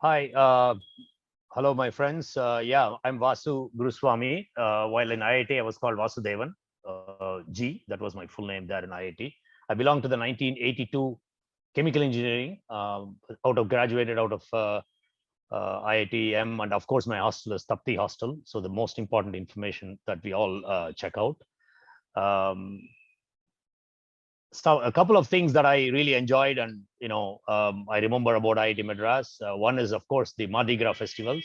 Hi, hello, my friends. Yeah, I'm Vasu Guruswamy. While in IIT, I was called Vasudevan G. That was my full name there in IIT. I belong to the 1982 chemical engineering. Graduated out of IITM, and of course, my hostel is Tapti Hostel. So the most important information that we all check out. So a couple of things that I really enjoyed, and I remember about IIT Madras. One is, of course, the Mardi Gras festivals.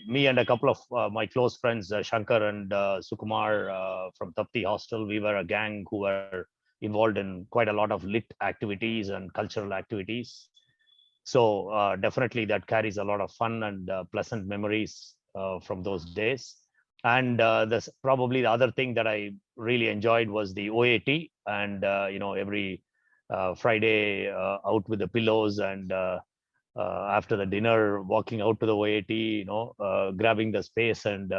Me and a couple of my close friends, Shankar and Sukumar from Tapti Hostel, we were a gang who were involved in quite a lot of lit activities and cultural activities. So definitely that carries a lot of fun and pleasant memories from those days. And this probably the other thing that I really enjoyed was the OAT, and every Friday out with the pillows, and after the dinner walking out to the OAT, grabbing the space and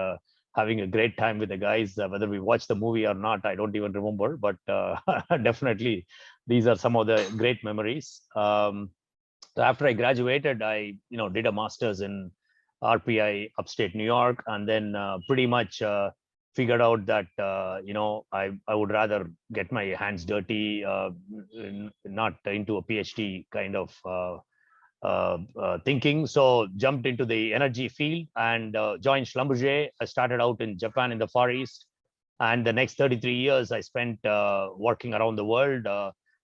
having a great time with the guys. Whether we watched the movie or not, I don't even remember, but definitely these are some of the great memories. So after I graduated, I did a master's in RPI upstate New York, and then pretty much figured out that I would rather get my hands dirty, not into a PhD kind of thinking. So jumped into the energy field and joined Schlumberger. I started out in Japan in the Far East, and the next 33 years I spent working around the world.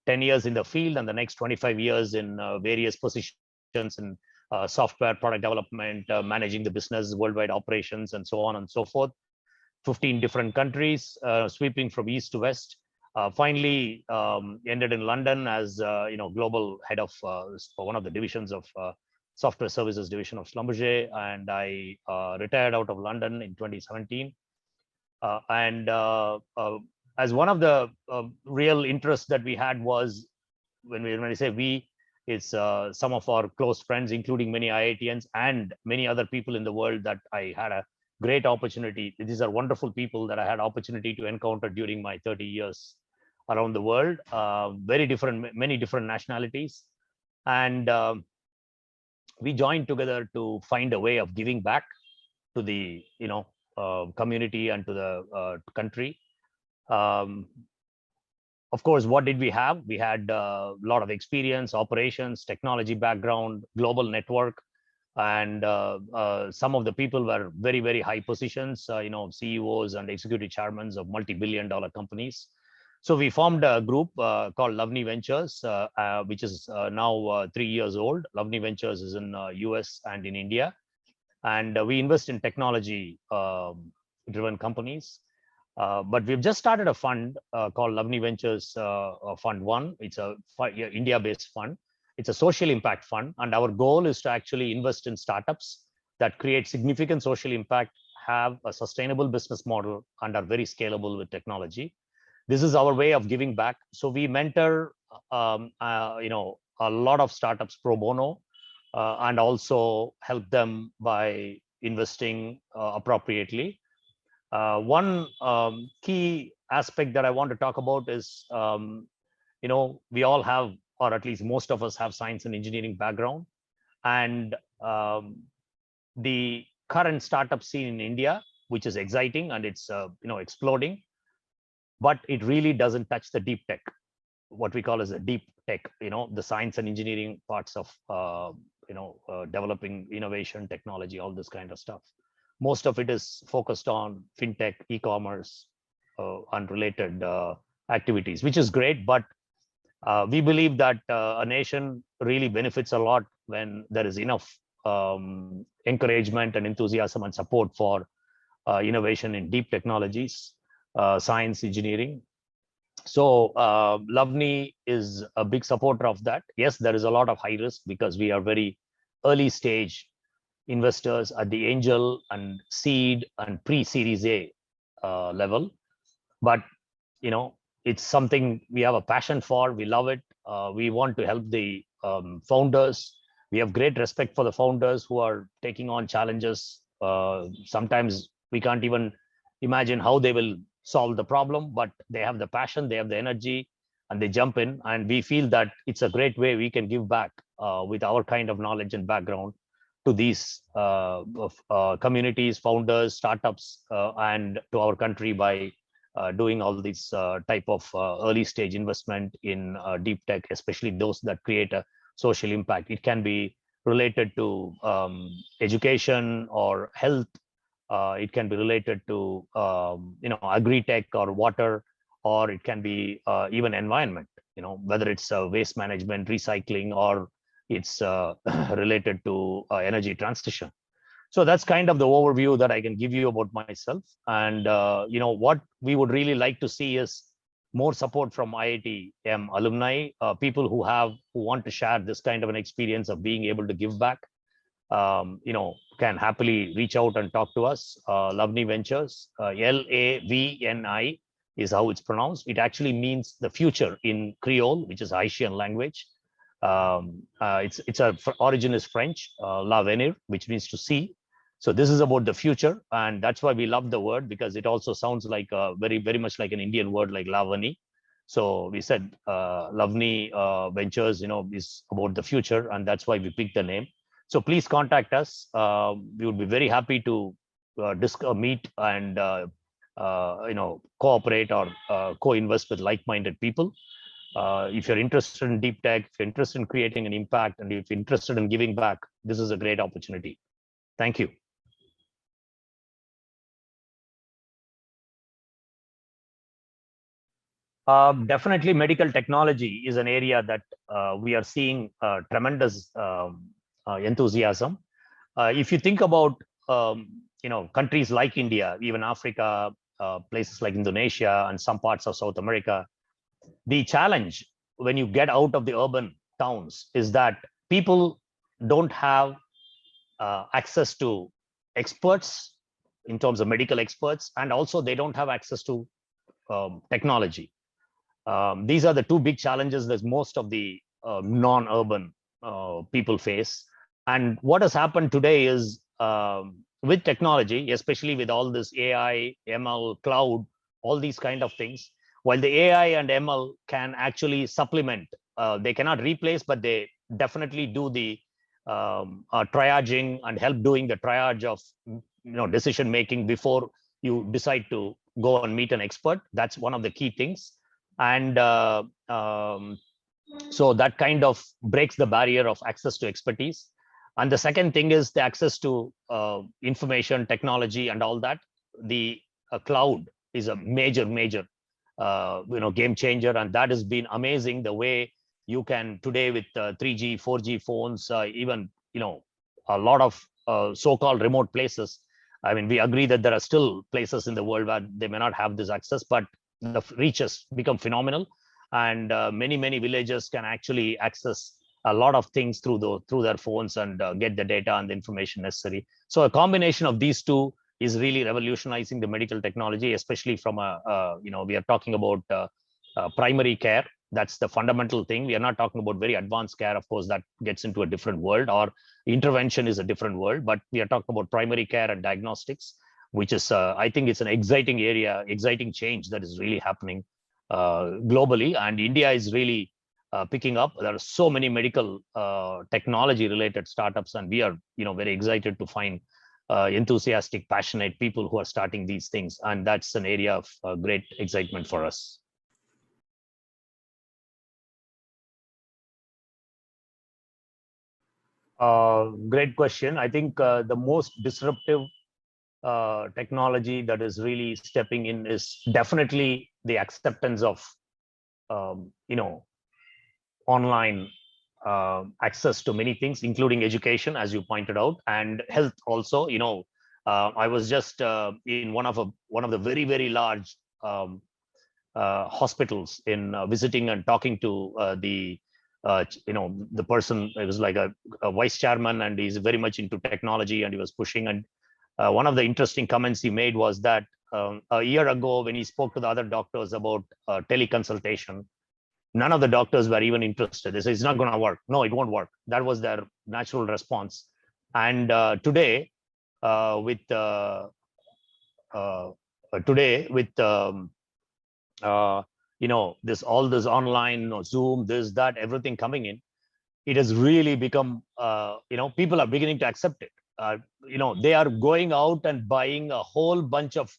10 years in the field, and the next 25 years in various positions in software product development, managing the business, worldwide operations, and so on and so forth. 15 different countries, sweeping from east to west. Finally, ended in London as global head of one of the divisions of software services division of Schlumberger, and I retired out of London in 2017. As one of the real interests that we had was, when I say we, it's some of our close friends, including many IITians and many other people in the world that I had a great opportunity. These are wonderful people that I had opportunity to encounter during my 30 years around the world, many different nationalities. And we joined together to find a way of giving back to the community and to the country. Of course, what did we have? We had a lot of experience, operations, technology background, global network, and some of the people were very, very high positions, CEOs and executive chairmen of multi-billion-dollar companies. So we formed a group called Lovni Ventures, which is now 3 years old. Lovni Ventures is in US and in India, and we invest in technology driven companies. But we've just started a fund called Lovni Ventures Fund 1. It's a India-based fund. It's a social impact fund. And our goal is to actually invest in startups that create significant social impact, have a sustainable business model, and are very scalable with technology. This is our way of giving back. So we mentor, a lot of startups pro bono, and also help them by investing appropriately. One key aspect that I want to talk about is, we all have, or at least most of us have, science and engineering background. And the current startup scene in India, which is exciting and it's exploding, but it really doesn't touch the deep tech, what we call as a deep tech, the science and engineering parts of developing innovation, technology, all this kind of stuff. Most of it is focused on fintech, e-commerce, and related activities, which is great. But we believe that a nation really benefits a lot when there is enough encouragement and enthusiasm and support for innovation in deep technologies, science, engineering. So Lovni is a big supporter of that. Yes, there is a lot of high risk because we are very early stage investors at the angel and seed and pre-series A level. But it's something we have a passion for. We love it. We want to help the founders. We have great respect for the founders who are taking on challenges. Sometimes we can't even imagine how they will solve the problem, but they have the passion, they have the energy, and they jump in. And we feel that it's a great way we can give back with our kind of knowledge and background to these communities, founders, startups, and to our country by doing all these type of early stage investment in deep tech, especially those that create a social impact. It can be related to education or health. It can be related to agri-tech or water, or it can be even environment. Whether it's waste management, recycling, or it's related to energy transition. So that's kind of the overview that I can give you about myself. And what we would really like to see is more support from IITM alumni, people who want to share this kind of an experience of being able to give back. Can happily reach out and talk to us. Lavni Ventures, LAVNI is how it's pronounced. It actually means the future in Creole, which is Haitian language. Its origin is French, l'avenir, which means to see. So this is about the future, and that's why we love the word, because it also sounds like very, very much like an Indian word like Lavani. So we said Lavni Ventures, is about the future, and that's why we picked the name. So please contact us. We would be very happy to meet and cooperate or co-invest with like-minded people. If you're interested in deep tech, if you're interested in creating an impact, and if you're interested in giving back, this is a great opportunity. Thank you. Definitely, medical technology is an area that we are seeing tremendous enthusiasm. If you think about countries like India, even Africa, places like Indonesia, and some parts of South America, the challenge when you get out of the urban towns is that people don't have access to experts in terms of medical experts, and also they don't have access to technology. These are the two big challenges that most of the non-urban people face. And what has happened today is with technology, especially with all this AI, ML, cloud, all these kind of things, while the AI and ML can actually supplement, they cannot replace, but they definitely do the triaging and help doing the triage of decision making before you decide to go and meet an expert. That's one of the key things. And so that kind of breaks the barrier of access to expertise. And the second thing is the access to information technology and all that. The cloud is a major game changer, and that has been amazing. The way you can today with 3G 4G phones, even a lot of so-called remote places. I mean, we agree that there are still places in the world where they may not have this access, but the reach has become phenomenal, and many villages can actually access a lot of things through their phones and get the data and the information necessary. So a combination of these two is really revolutionizing the medical technology, especially from we are talking about primary care. That's the fundamental thing. We are not talking about very advanced care. Of course, that gets into a different world, or intervention is a different world, but we are talking about primary care and diagnostics, which is, I think it's an exciting area, exciting change that is really happening globally. And India is really picking up. There are so many medical technology related startups, and we are very excited to find enthusiastic, passionate people who are starting these things. And that's an area of great excitement for us. Great question. I think the most disruptive technology that is really stepping in is definitely the acceptance of online access to many things, including education, as you pointed out, and health also. I was just in one of the very large hospitals in visiting and talking to the person. It was like a vice chairman, and he's very much into technology, and he was pushing. And one of the interesting comments he made was that a year ago, when he spoke to the other doctors about teleconsultation, none of the doctors were even interested. They said, it's not going to work. No, it won't work. That was their natural response. And today, with this online, Zoom, this, that, everything coming in, it has really become, people are beginning to accept it. They are going out and buying a whole bunch of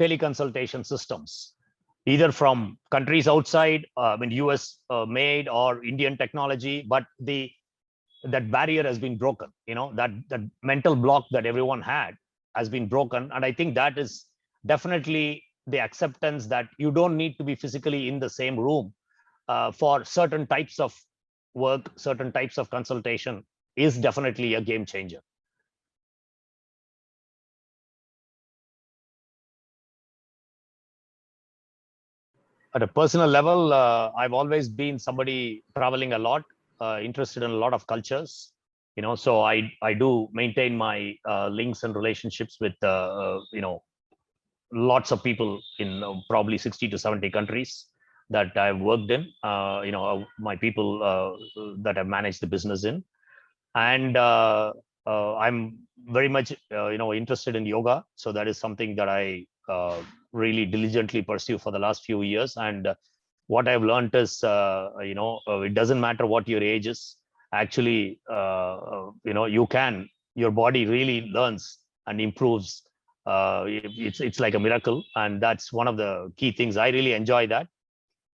teleconsultation systems, either from countries outside, US made, or Indian technology, but that barrier has been broken. That mental block that everyone had has been broken. And I think that is definitely the acceptance that you don't need to be physically in the same room for certain types of work, certain types of consultation is definitely a game changer. At a personal level, I've always been somebody traveling a lot, interested in a lot of cultures. So I do maintain my links and relationships with lots of people in probably 60 to 70 countries that I've worked in. My people that I've managed the business in, and I'm very much interested in yoga. So that is something that I really diligently pursue for the last few years. And what I've learned is, it doesn't matter what your age is. Actually, your body really learns and improves. It's like a miracle, and that's one of the key things. I really enjoy that.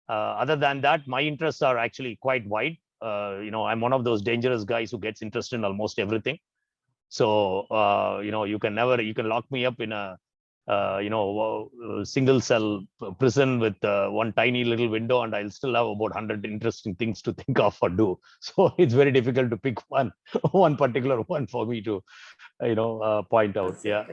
Other than that, my interests are actually quite wide. I'm one of those dangerous guys who gets interested in almost everything. So you can lock me up in a single cell prison with one tiny little window, and I'll still have about 100 interesting things to think of or do. So it's very difficult to pick one particular one for me to point out. Yeah.